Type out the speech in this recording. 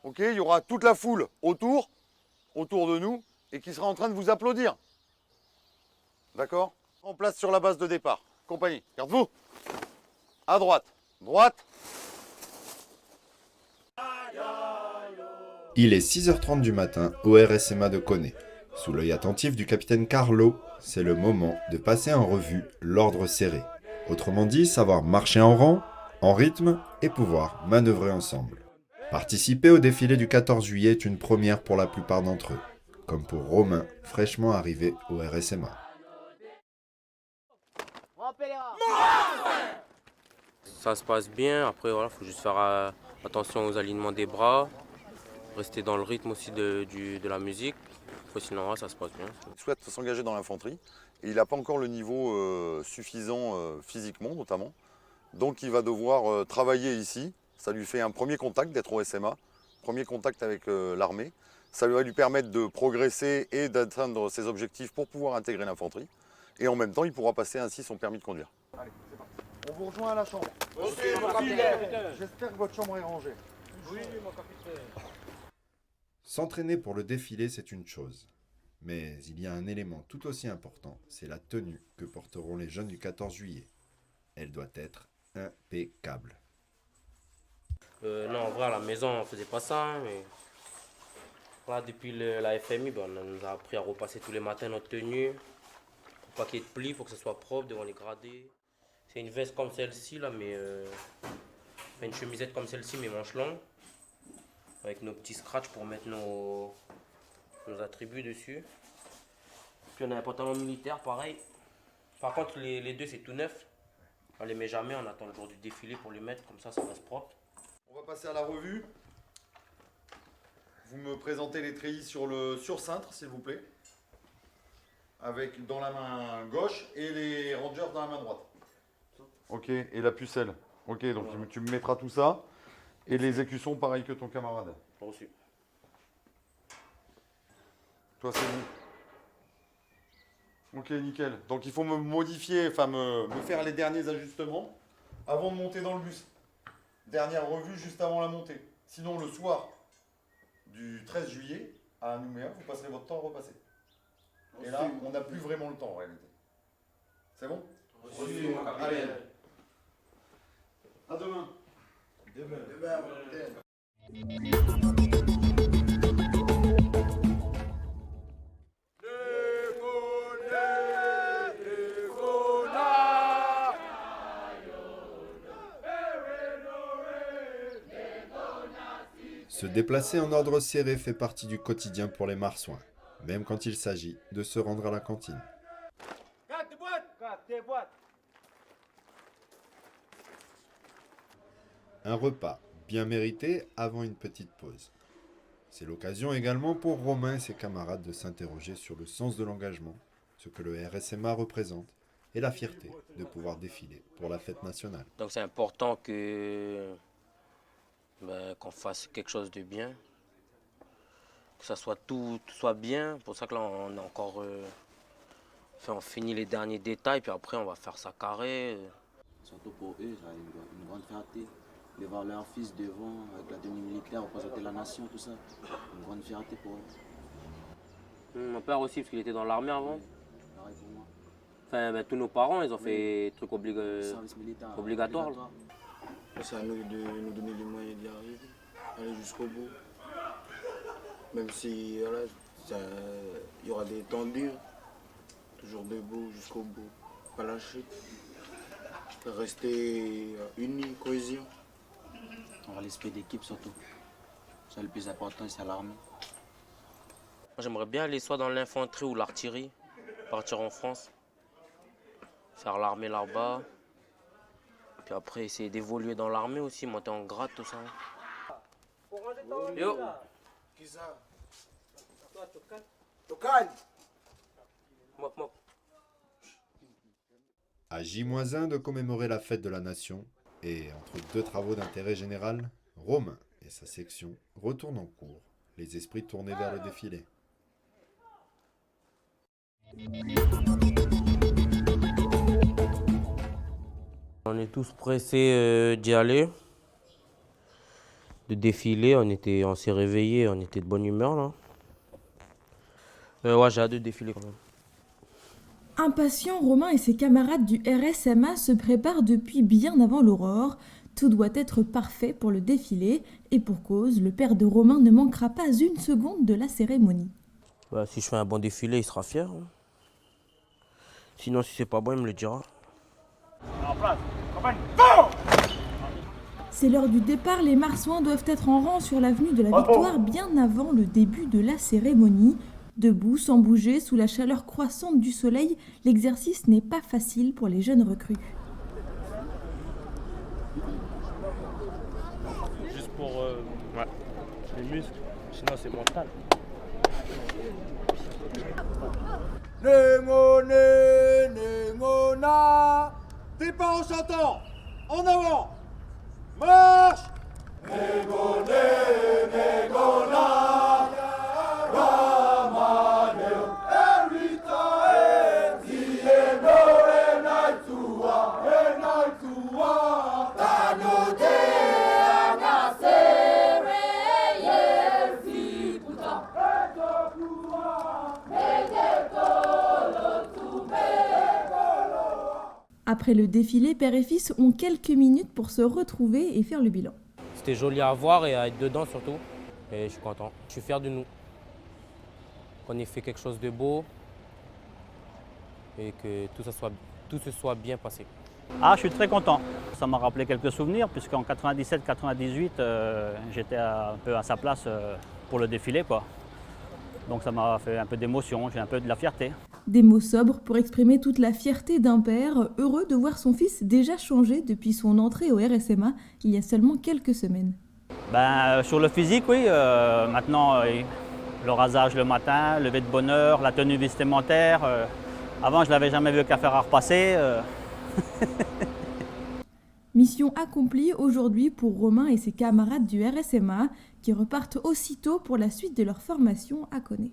Ok, il y aura toute la foule autour de nous, et qui sera en train de vous applaudir. D'accord? En place sur la base de départ. Compagnie, garde-vous. À droite. Droite. Il est 6h30 du matin au RSMA de Koné. Sous l'œil attentif du capitaine Carlo, c'est le moment de passer en revue l'ordre serré. Autrement dit, savoir marcher en rang, en rythme et pouvoir manœuvrer ensemble. Participer au défilé du 14 juillet est une première pour la plupart d'entre eux, comme pour Romain, fraîchement arrivé au RSMA. Ça se passe bien, après voilà, faut juste faire attention aux alignements des bras, rester dans le rythme aussi de la musique, sinon ça se passe bien. Il souhaite s'engager dans l'infanterie et il n'a pas encore le niveau suffisant physiquement notamment. Donc il va devoir travailler ici. Ça lui fait un premier contact d'être au SMA, premier contact avec l'armée. Ça va lui permettre de progresser et d'atteindre ses objectifs pour pouvoir intégrer l'infanterie. Et en même temps, il pourra passer ainsi son permis de conduire. Allez, c'est parti. On vous rejoint à la chambre. J'espère que votre chambre est rangée. Oui, mon capitaine. S'entraîner pour le défilé, c'est une chose. Mais il y a un élément tout aussi important, c'est la tenue que porteront les jeunes du 14 juillet. Elle doit être impeccable. Non, en vrai, à la maison, on faisait pas ça. Hein, mais... Là, depuis la FMI, on nous a appris à repasser tous les matins notre tenue. Pour pas qu'il y ait de plis, il faut que ce soit propre devant les gradés. C'est une veste comme celle-ci, là, mais une chemisette comme celle-ci, mais manches longues. Avec nos petits scratchs pour mettre nos attributs dessus. Puis on a un pantalon militaire, pareil. Par contre, les deux, c'est tout neuf. On les met jamais, on attend le jour du défilé pour les mettre, comme ça reste propre. On va passer à la revue. Vous me présentez les treillis sur le surcintre, s'il vous plaît. Avec dans la main gauche et les rangers dans la main droite. Ok, et la pucelle. Ok, donc voilà. Tu me mettras tout ça. Et les écussons, pareil que ton camarade. Reçu. Toi, c'est bon. Ok, nickel. Donc il faut me modifier, enfin me faire les derniers ajustements avant de monter dans le bus. Dernière revue juste avant la montée. Sinon, le soir du 13 juillet à Nouméa, vous passerez votre temps à repasser. Et là, on n'a plus vraiment le temps en réalité. C'est bon? Reçu. Allez. À demain. Demain. Se déplacer en ordre serré fait partie du quotidien pour les marsouins, même quand il s'agit de se rendre à la cantine. Un repas bien mérité avant une petite pause. C'est l'occasion également pour Romain et ses camarades de s'interroger sur le sens de l'engagement, ce que le RSMA représente et la fierté de pouvoir défiler pour la fête nationale. Donc c'est important qu'on fasse quelque chose de bien, que ça soit tout soit bien. Pour ça que là on a encore on finit les derniers détails, puis après on va faire ça carré. Surtout pour eux, ça a une grande fierté de voir leur fils devant avec la tenue militaire, représenter la nation, tout ça. Une grande fierté pour eux. Mon père aussi, parce qu'il était dans l'armée avant. Pareil pour moi. Enfin, tous nos parents, ils ont fait des trucs Service militaire obligatoires. C'est à nous de nous donner les moyens d'y arriver, aller jusqu'au bout. Même si voilà, il y aura des temps durs, toujours debout jusqu'au bout, pas lâcher. Rester unis, cohésion. Avoir l'esprit d'équipe surtout. C'est le plus important, c'est à l'armée. J'aimerais bien aller soit dans l'infanterie ou l'artillerie, partir en France, faire l'armée là-bas. Puis après, essayer d'évoluer dans l'armée aussi, monter en grade, tout ça. Yo! Qui ça? Mop, mop. À J-1 de commémorer la fête de la nation, et entre deux travaux d'intérêt général, Romain et sa section retournent en cours, les esprits tournés vers le défilé. On est tous pressés d'y aller, de défiler. On s'est réveillés, on était de bonne humeur là. Ouais, j'ai hâte de défiler quand même. Impatients, Romain et ses camarades du RSMA se préparent depuis bien avant l'aurore. Tout doit être parfait pour le défilé, et pour cause, le père de Romain ne manquera pas une seconde de la cérémonie. Bah, si je fais un bon défilé, il sera fier. Hein. Sinon, si c'est pas bon, il me le dira. C'est l'heure du départ, les marsouins doivent être en rang sur l'avenue de la Victoire bien avant le début de la cérémonie. Debout, sans bouger, sous la chaleur croissante du soleil, l'exercice n'est pas facile pour les jeunes recrues. Juste pour les muscles, sinon c'est mental. Némona, départ en chantant, en avant, marche. Après le défilé, père et fils ont quelques minutes pour se retrouver et faire le bilan. C'était joli à voir et à être dedans surtout. Et je suis content. Je suis fier de nous. Qu'on ait fait quelque chose de beau et que tout se soit bien passé. Ah, je suis très content. Ça m'a rappelé quelques souvenirs, puisqu'en 97-98, j'étais un peu à sa place pour le défilé, quoi. Donc ça m'a fait un peu d'émotion, j'ai un peu de la fierté. Des mots sobres pour exprimer toute la fierté d'un père, heureux de voir son fils déjà changé depuis son entrée au RSMA il y a seulement quelques semaines. Sur le physique, oui. Maintenant, le rasage le matin, lever de bonne heure, la tenue vestimentaire. Avant, je ne l'avais jamais vu qu'à faire à repasser. Mission accomplie aujourd'hui pour Romain et ses camarades du RSMA qui repartent aussitôt pour la suite de leur formation à Koné.